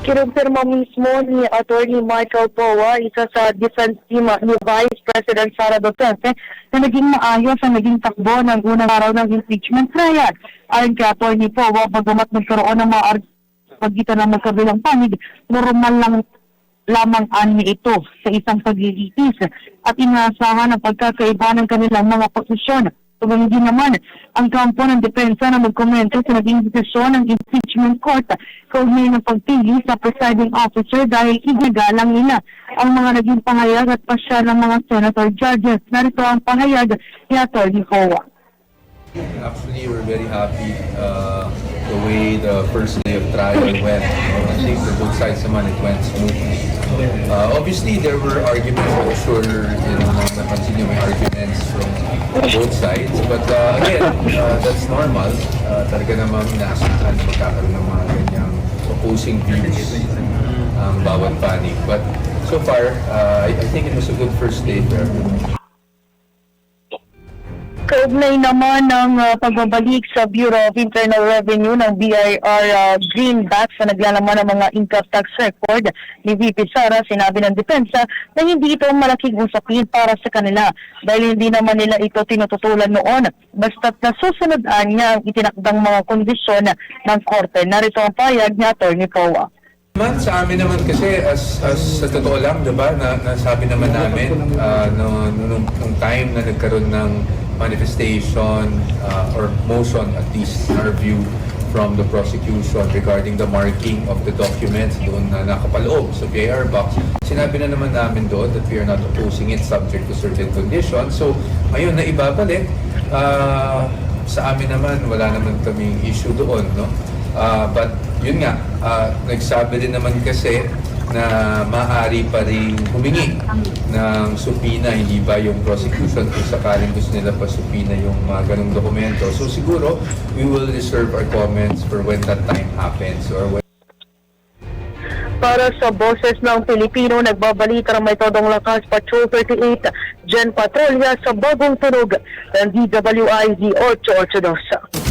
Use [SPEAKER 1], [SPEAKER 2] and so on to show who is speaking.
[SPEAKER 1] Kinumpirma mismo ni Attorney Michael Poa, isa sa defense team ni Vice President Sara Duterte, na naging maayos ang naging takbo ng unang araw ng impeachment trial. Ayon kay Attorney Poa, bagamat nagkaroon ng mga pagitan ng magkabilang panig, normal lang lamang ani ito sa isang paglilitis at inaasahan ang pagkakaiba ng kanilang mga posisyon. Tuwing din naman ang kampo ng depensa na magkomento sa naging desisyon ng impeachment court kaugnay ng pagpili sa presiding officer dahil igagalang nila ang mga naging pahayag at pasya ng mga senator judges. Narito ang pahayag ni Atty. Poa.
[SPEAKER 2] Actually, we're very happy the way the first day of trial went. I think for both sides naman it went smoothly. Obviously, there were arguments, I'm sure, continue may arguments from both sides. But again, that's normal. Talaga namang inaasahan magkakaroon ng mga ganyang opposing views ang bawat panig. But so far, I think it was a good first day for everyone.
[SPEAKER 1] Kaugnay naman ng pagbabalik sa Bureau of Internal Revenue ng BIR greenbacks na naglalaman ng mga income tax record ni VP Sara, sinabi ng depensa na hindi ito malaking usapin para sa kanila dahil hindi naman nila ito tinututulan noon basta't nasusunodaan niya ang itinakdang mga kondisyon ng korte. Narito ang payag ni Atty. Poa.
[SPEAKER 2] Sa amin naman kasi, as sa totoo lang, diba, nasabi naman namin nung time na nagkaroon ng manifestation or motion, at least in our view, from the prosecution regarding the marking of the documents doon na nakapaloob sa BIR box. Sinabi na naman namin doon that we are not opposing it subject to certain conditions. So, ngayon na ibabalik, sa amin naman, wala naman kaming issue doon, no? But yun nga, nagsabi din naman kasi na maaari pa rin humingi ng supina, hindi ba yung prosecution kung sakaling gusto nila pa supina yung mga ganung dokumento. So siguro, we will reserve our comments for when that time happens or when.
[SPEAKER 1] Para sa Boses ng Pilipino, nagbabalita ng may todong lakas Patrol 38 Gen Patrolya sa bagong tunog ng DWIZ 882.